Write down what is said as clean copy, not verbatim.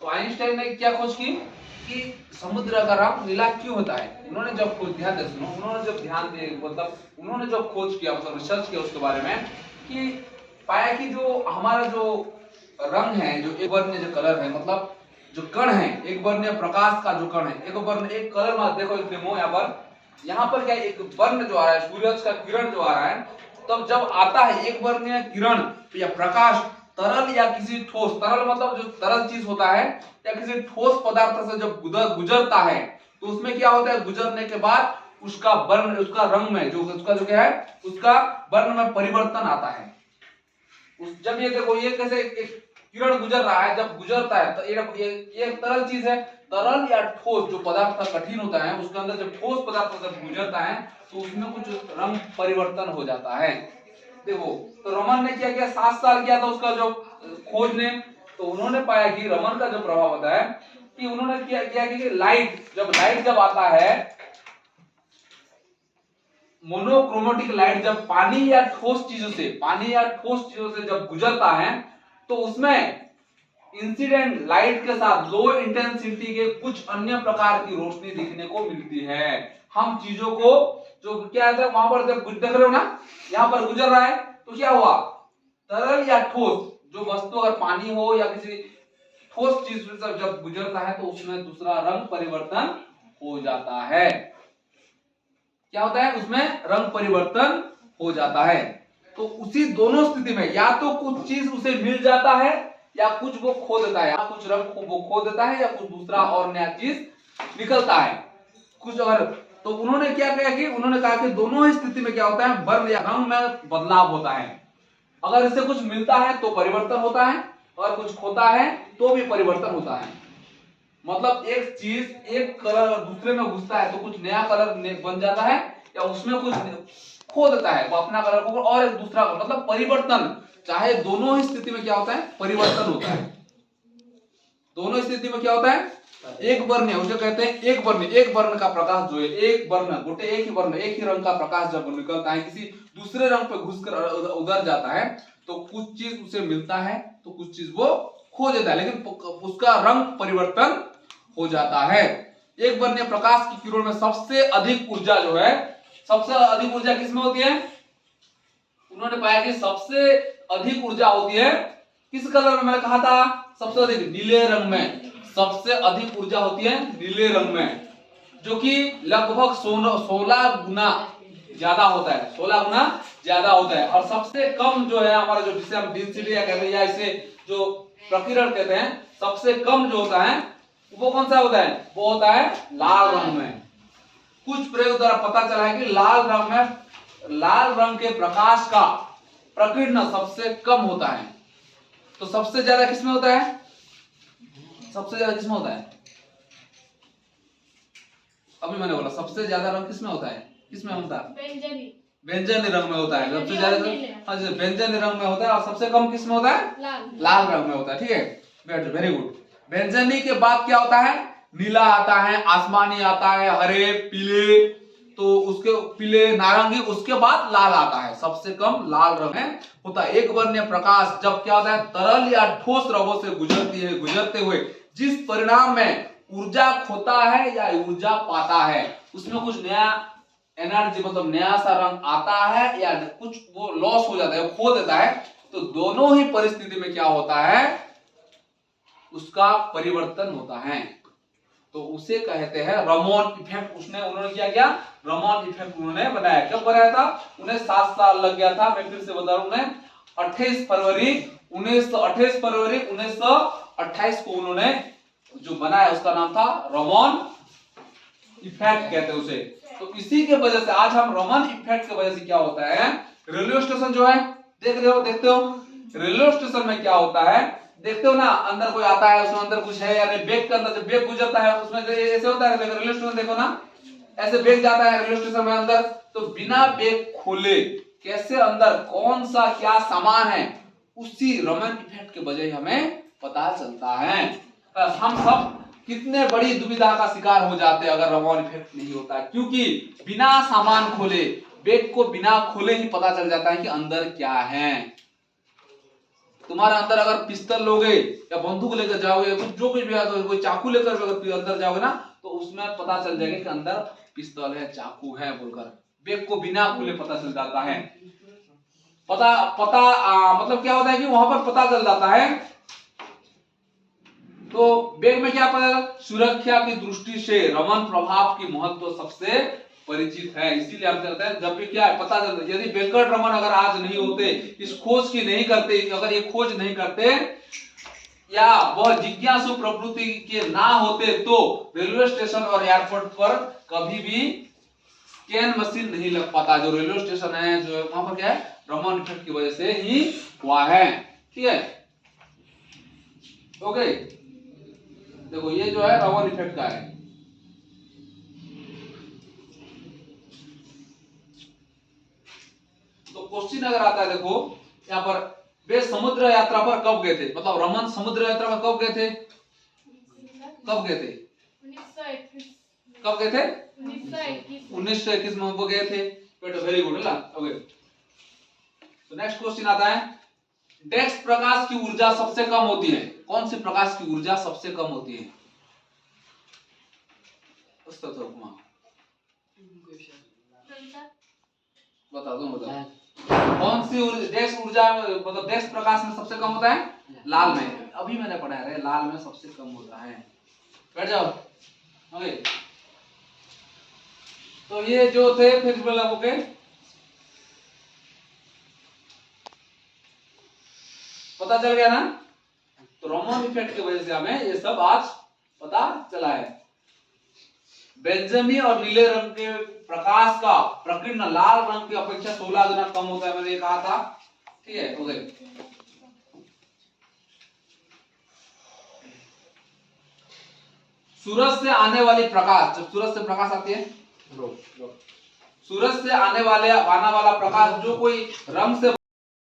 तो आइंस्टाइन ने क्या खोज की कि समुद्र का रंग नीला क्यों होता है। उन्होंने जब खोज, ध्यान दे सुनो, उन्होंने जब ध्यान दे मतलब उन्होंने जब खोज किया मतलब रिसर्च किया उसके बारे में कि पाया कि जो हमारा जो रंग है, जो एक वर्णीय जो कलर है, मतलब जो कण है, एक वर्णीय प्रकाश का जो कण है, एक वर्ण एक कलर में देखो, एक डेमो यहाँ पर क्या एक वर्ण जो आ रहा है, सूरज का किरण जो आ रहा है, तब जब आता है एक वर्णीय किरण या प्रकाश तरल या किसी ठोस, तरल मतलब जो तरल चीज होता है, या किसी ठोस पदार्थ से जब गुजरता है तो उसमें क्या होता है, गुजरने के बाद उसका वर्ण, उसका रंग में जो उसका जो क्या है, उसका वर्ण में परिवर्तन आता है। उस जब ये देखो, ये कैसे एक किरण गुजर रहा है, जब गुजरता है तो ये तरल चीज है, तरल या ठोस जो पदार्थ कठिन होता है उसके अंदर जब ठोस पदार्थ जब गुजरता है तो उसमें कुछ रंग परिवर्तन हो जाता है। देखो, तो रमन ने क्या किया, 7 साल किया था उसका जो खोज ने, तो उन्होंने पाया कि रमन का जो प्रभाव होता है कि उन्होंने क्या किया कि लाइट जब आता है, मोनोक्रोमेटिक लाइट जब पानी या ठोस चीजों से जब गुजरता है तो उसमें इंसिडेंट लाइट के साथ लो इंटेंसिटी के कुछ अन्य प्रकार की रोशनी दिखने को मिलती है। हम चीजों को जो क्या है वहां पर जब देख रहे हो ना, यहाँ पर गुजर रहा है तो क्या हुआ, तरल या ठोस जो वस्तु अगर पानी हो या किसी ठोस चीज से जब गुजरता है तो उसमें दूसरा रंग परिवर्तन हो जाता है। क्या होता है, उसमें रंग परिवर्तन हो जाता है। तो उसी दोनों स्थिति में या तो कुछ चीज उसे मिल जाता है या कुछ वो खो देता है, या कुछ रंग को वो खो देता है या कुछ दूसरा और नया चीज निकलता है कुछ। अगर तो उन्होंने क्या किया कि उन्होंने कहा कि दोनों ही स्थिति में क्या होता है, वर्ण या रंग में बदलाव होता है। अगर इससे कुछ मिलता है तो परिवर्तन होता है, अगर कुछ खोता है तो भी परिवर्तन होता है। मतलब एक चीज, एक कलर दूसरे में घुसता है तो कुछ नया कलर बन जाता है, या उसमें कुछ खो देता है वो अपना कलर को और एक दूसरा, मतलब परिवर्तन। चाहे दोनों ही स्थिति में क्या होता है, परिवर्तन होता है। दोनों स्थिति में क्या होता है, एक वर्ण है, उसे कहते हैं एक वर्ण का प्रकाश जो है, एक वर्ण गोटे एक ही रंग का प्रकाश जब निकलता है किसी दूसरे रंग पे घुसकर उधर जाता है तो कुछ चीज उसे मिलता है तो कुछ चीज वो खो देता है, लेकिन उसका रंग परिवर्तन हो जाता है। एक वर्णीय प्रकाश की किरण में सबसे अधिक ऊर्जा जो है, सबसे अधिक ऊर्जा किसमें होती है, उन्होंने पाया कि सबसे अधिक ऊर्जा होती है किस कलर में, मैंने कहा था सबसे अधिक नीले रंग में, सबसे अधिक ऊर्जा होती है नीले रंग में, जो कि लगभग 16 गुना ज्यादा होता है, 16 गुना ज्यादा होता है। और सबसे कम जो है हमारा जो, जिसे हम डेंसिटी या कहते हैं या इसे जो प्रकीर्ण कहते हैं, सबसे कम जो होता है वो कौन सा होता है, वो होता है लाल रंग में। कुछ प्रयोग द्वारा पता चला है कि लाल रंग के प्रकाश का प्रकीर्ण सबसे कम होता है। तो सबसे ज्यादा किसमें होता है, सबसे ज्यादा किसमें होता है, अभी मैंने बोला सबसे ज्यादा रंग किसमें होता है, किसमें होता है, व्यंजनी रंग में होता है सबसे ज्यादा। हाँ जी, व्यंजनी रंग में होता है। और सबसे कम किसमें होता है, लाल रंग में होता है। ठीक है, वेरी गुड। व्यंजनी के बाद क्या होता है, नीला आता है, आसमानी आता है, हरे, पीले, तो उसके पीले, नारंगी, उसके बाद लाल आता है। सबसे कम लाल रंग में होता है। एक वर्णीय प्रकाश जब क्या होता है, तरल या ठोस रंगों से गुजरते हुए जिस परिणाम में ऊर्जा खोता है या ऊर्जा पाता है, उसमें कुछ नया एनर्जी मतलब नया सा रंग आता है या कुछ वो लॉस हो जाता है, खो देता है, तो दोनों ही परिस्थिति में क्या होता है, उसका परिवर्तन होता है। तो उसे कहते हैं रमोन इफेक्ट। उन्होंने क्या किया, रमोन इफेक्ट उन्होंने बनाया। कब बनाया था, उन्हें 7 साल लग गया था। मैं फिर से बता रहा हूं, उन्हें 28 फरवरी 1928 को उन्होंने जो बनाया उसका नाम था रमोन इफेक्ट कहते हैं उसे। तो इसी के वजह से आज हम रमन इफेक्ट की वजह से क्या होता है, रेलवे स्टेशन जो है देखते हो रेलवे स्टेशन में क्या होता है, देखते हो ना, अंदर कोई आता है, उसमें अंदर कुछ है या नहीं, बैग के अंदर जब बैग गुजरता है उसमें ऐसे होता है, रेलवे स्टेशन देखो ना, ऐसे बैग जाता है रेलवे स्टेशन में अंदर, तो बिना बैग खोले कैसे अंदर कौन सा क्या सामान है, उसी रमन इफेक्ट के वजह हमें पता चलता है। हम सब कितने बड़ी दुविधा का शिकार हो जाते हैं अगर रमन इफेक्ट नहीं होता, क्योंकि बिना सामान खोले, बैग को बिना खोले ही पता चल जाता है कि अंदर क्या है। तुम्हारे अंदर अगर पिस्तल लोगे या बंदूक लेकर जाओगे, कुछ जो कुछ भी आता, कोई चाकू लेकर अगर अंदर जाओगे ना, तो उसमें पता चल जाएगा कि अंदर पिस्तल है, चाकू है बोलकर। बैग को बिना खुले पता चल जाता है। मतलब क्या होता है कि वहां पर पता चल जाता है। तो बैग में क्या पता, सुरक्षा की दृष्टि से रमन प्रभाव की महत्व सबसे परिचित है। इसीलिए हम कहते हैं, जब भी क्या है पता चलता है, यदि वेंकट रमन अगर आज नहीं होते, इस खोज की नहीं करते, अगर ये खोज नहीं करते, या वह जिज्ञासु प्रवृत्ति के ना होते, तो रेलवे स्टेशन और एयरपोर्ट पर कभी भी स्कैन मशीन नहीं लग पाता। जो रेलवे स्टेशन है, जो वहां पर क्या है, रमन इफेक्ट की वजह से ही हुआ है। ठीक है, ओके। देखो ये जो है रमन इफेक्ट का है। तो क्वेश्चन अगर आता है, देखो यहाँ पर, वे समुद्र यात्रा पर कब गए थे, मतलब रमन समुद्र यात्रा पर कब गए थे, कब गए थे, 1921 कब गए थे, 1921 में वो गए थे। बेटा वेरी गुड है। ओके, तो नेक्स्ट क्वेश्चन आता है, डेक्स प्रकाश की ऊर्जा सबसे कम होती है। कौन सी प्रकाश की ऊर्जा सबसे कम होती है? बता दो, बताओ कौन सी डेक्स ऊर्जा, मतलब डेक्स प्रकाश में सबसे कम होता है? लाल में। अभी मैंने पढ़ा है, लाल में सबसे कम होता है। बैठ जाओ। ओके, तो ये जो थे फिर बोला, ओके, पता चल गया ना। तो रमन इफेक्ट की वजह से हमें ये सब आज पता चला है। बेंजमी और नीले रंग के प्रकाश का प्रकीर्ण लाल रंग की अपेक्षा 16 गुना कम होता है, मैंने ये कहा था। ठीक है, ओके। सूरज से आने वाली प्रकाश, जब सूरज से प्रकाश आती है, सूरज से आने वाला प्रकाश जो कोई रंग से